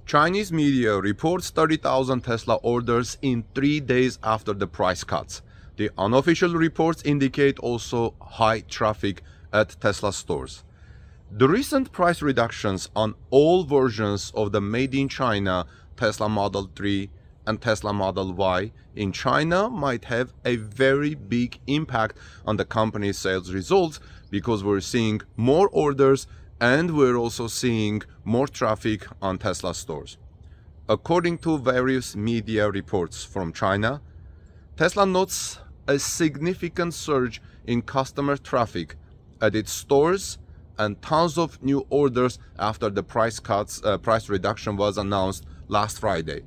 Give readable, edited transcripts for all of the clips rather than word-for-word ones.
Chinese media reports 30,000 Tesla orders in 3 days after the price cuts. The unofficial reports indicate also high traffic at Tesla stores. The recent price reductions on all versions of the made in China Tesla Model 3 and Tesla Model Y in China might have a very big impact on the company's sales results, because we're seeing more orders and we're also seeing more traffic on Tesla stores. According to various media reports from China, Tesla notes a significant surge in customer traffic at its stores and tons of new orders after the price reduction was announced last Friday.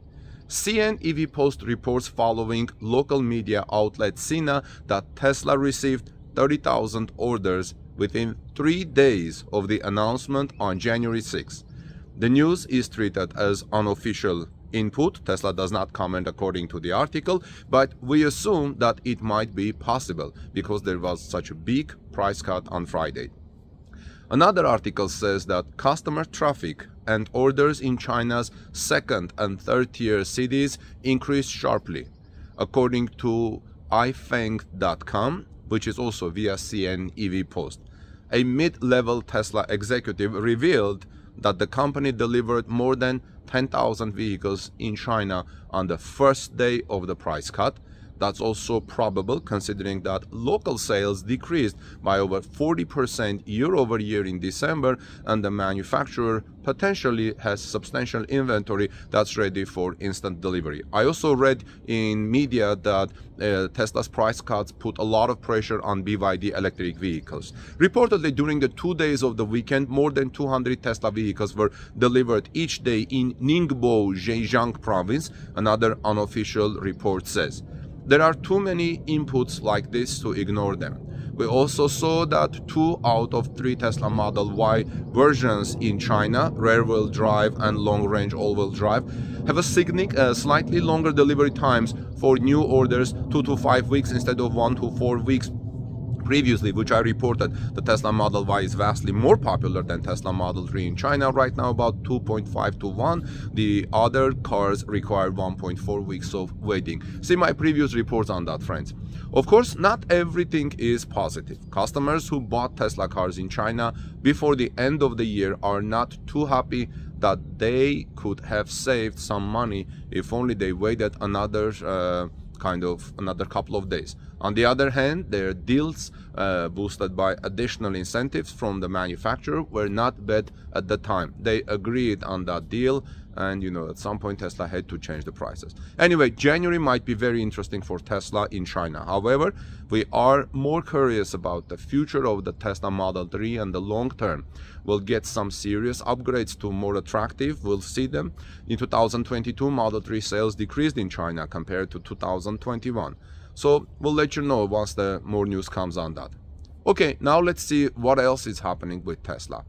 CnEVPost reports following local media outlet Sina that Tesla received 30,000 orders within 3 days of the announcement on January 6. The news is treated as unofficial input. Tesla does not comment according to the article, but we assume that it might be possible because there was such a big price cut on Friday. Another article says that customer traffic and orders in China's second and third tier cities increased sharply. According to ifeng.com, which is also via CnEVPost, a mid-level Tesla executive revealed that the company delivered more than 10,000 vehicles in China on the first day of the price cut. That's also probable, considering that local sales decreased by over 40% year-over-year in December, and the manufacturer potentially has substantial inventory that's ready for instant delivery. I also read in media that Tesla's price cuts put a lot of pressure on BYD electric vehicles. Reportedly, during the 2 days of the weekend, more than 200 Tesla vehicles were delivered each day in Ningbo, Zhejiang province, another unofficial report says. There are too many inputs like this to ignore them. We also saw that 2 out of 3 Tesla Model Y versions in China, rear-wheel drive and long-range all-wheel drive, have a slightly longer delivery times for new orders, 2 to 5 weeks instead of 1 to 4 weeks previously, which I reported. The Tesla Model Y is vastly more popular than Tesla Model 3 in China right now, about 2.5 to 1. The other cars require 1.4 weeks of waiting. See my previous reports on that, friends. Of course, not everything is positive. Customers who bought Tesla cars in China before the end of the year are not too happy that they could have saved some money if only they waited another couple of days. On the other hand, their deals, boosted by additional incentives from the manufacturer, were not bad at the time. They agreed on that deal, and at some point Tesla had to change the prices. Anyway, January might be very interesting for Tesla in China. However, we are more curious about the future of the Tesla Model 3 and the long term. We'll get some serious upgrades to more attractive. We'll see them. In 2022, Model 3 sales decreased in China compared to 2021. So we'll let you know once more news comes on that. Okay, now let's see what else is happening with Tesla.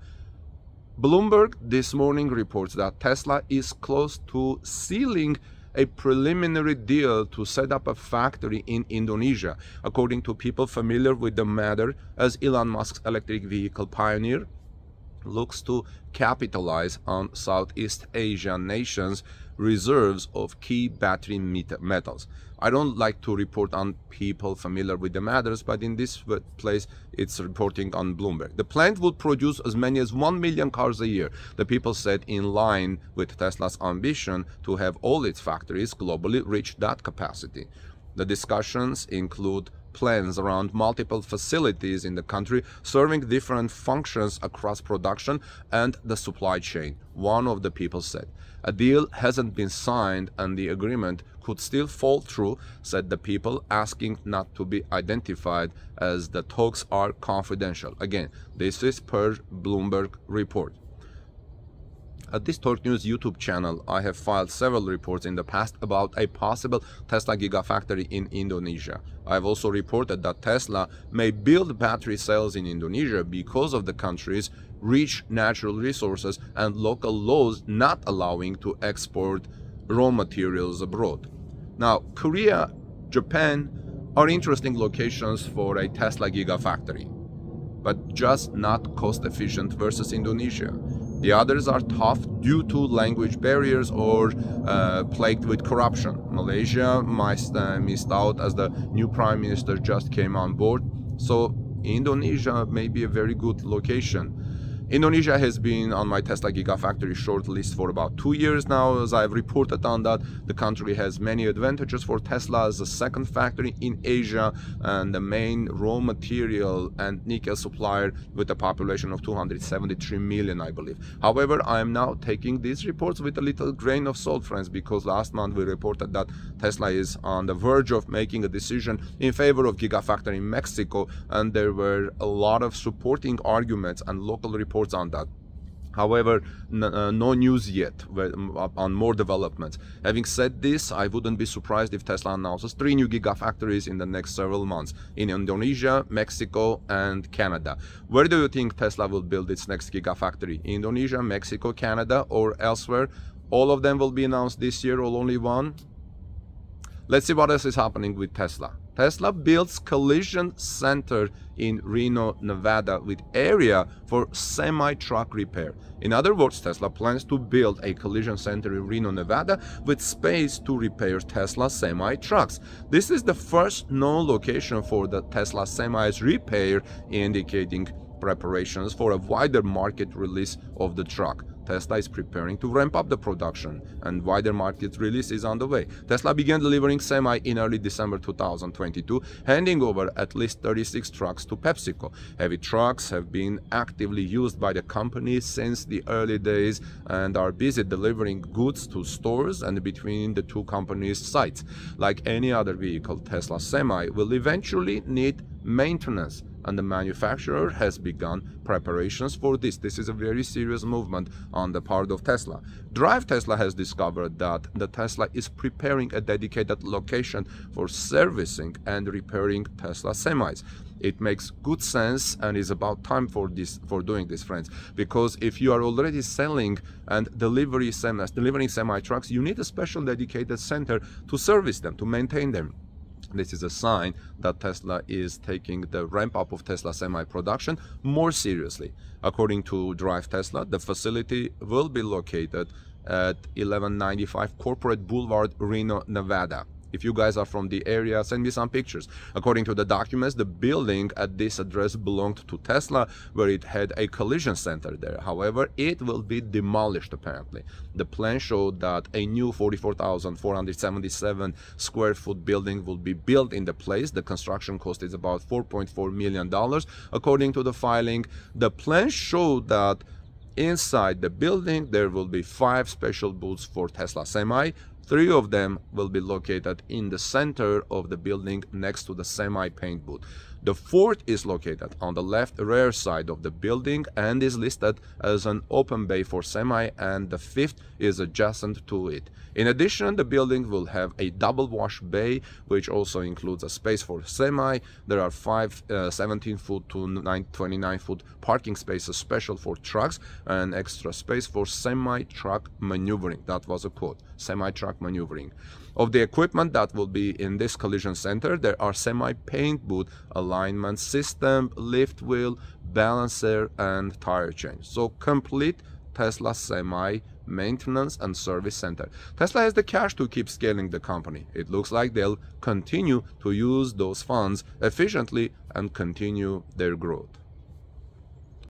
Bloomberg this morning reports that Tesla is close to sealing a preliminary deal to set up a factory in Indonesia. According to people familiar with the matter, as Elon Musk's electric vehicle pioneer looks to capitalize on Southeast Asian nations' reserves of key battery metals. I don't like to report on people familiar with the matters, but in this place it's reporting on Bloomberg. The plant would produce as many as 1 million cars a year, the people said, in line with Tesla's ambition to have all its factories globally reach that capacity. The discussions include plans around multiple facilities in the country serving different functions across production and the supply chain, one of the people said. A deal hasn't been signed and the agreement could still fall through, said the people, asking not to be identified as the talks are confidential. Again, this is per Bloomberg report. At this Torque News YouTube channel, I have filed several reports in the past about a possible Tesla Gigafactory in Indonesia. I have also reported that Tesla may build battery cells in Indonesia because of the country's rich natural resources and local laws not allowing to export raw materials abroad. Now, Korea, Japan are interesting locations for a Tesla Gigafactory, but just not cost efficient versus Indonesia. The others are tough due to language barriers or plagued with corruption. Malaysia missed out as the new prime minister just came on board, so Indonesia may be a very good location. Indonesia has been on my Tesla Gigafactory shortlist for about 2 years now. As I've reported on that, the country has many advantages for Tesla as the second factory in Asia and the main raw material and nickel supplier with a population of 273 million, I believe. However, I am now taking these reports with a little grain of salt, friends, because last month we reported that Tesla is on the verge of making a decision in favor of Gigafactory in Mexico, and there were a lot of supporting arguments and local reports on that. However, no news yet on more developments. Having said this, I wouldn't be surprised if Tesla announces 3 new gigafactories in the next several months in Indonesia, Mexico, and Canada. Where do you think Tesla will build its next gigafactory? Indonesia, Mexico, Canada, or elsewhere? All of them will be announced this year, or only one? Let's see what else is happening with Tesla. Tesla builds collision center in Reno, Nevada with area for semi-truck repair. In other words, Tesla plans to build a collision center in Reno, Nevada with space to repair Tesla semi-trucks. This is the first known location for the Tesla semis repair, indicating preparations for a wider market release of the truck. Tesla is preparing to ramp up the production, and wider market release is on the way. Tesla began delivering semi in early December 2022, handing over at least 36 trucks to PepsiCo. Heavy trucks have been actively used by the company since the early days and are busy delivering goods to stores and between the two companies' sites. Like any other vehicle, Tesla Semi will eventually need maintenance, and the manufacturer has begun preparations for this. This is a very serious movement on the part of Tesla. Drive Tesla has discovered that the Tesla is preparing a dedicated location for servicing and repairing Tesla semis. It makes good sense and is about time for doing this, friends, because if you are already selling and delivering semi trucks, you need a special dedicated center to service them, to maintain them. This is a sign that Tesla is taking the ramp up of Tesla semi production more seriously. According to Drive Tesla, the facility will be located at 1195 Corporate Boulevard, Reno, Nevada. If you guys are from the area, send me some pictures. According to the documents, the building at this address belonged to Tesla, where it had a collision center there. However, it will be demolished apparently. The plan showed that a new 44,477 square foot building will be built in the place. The construction cost is about $4.4 million. According to the filing, the plan showed that inside the building there will be 5 special booths for Tesla Semi. 3 of them will be located in the center of the building next to the semi paint booth. The 4th is located on the left rear side of the building and is listed as an open bay for semi, and the 5th is adjacent to it. In addition, the building will have a double wash bay, which also includes a space for semi. There are 5 17-foot to 29-foot parking spaces special for trucks and extra space for semi-truck maneuvering. That was a quote, semi-truck maneuvering. Of the equipment that will be in this collision center, there are semi-paint booth, alignment system, lift wheel, balancer, and tire change. So complete Tesla Semi maintenance and service center. Tesla has the cash to keep scaling the company. It looks like they'll continue to use those funds efficiently and continue their growth.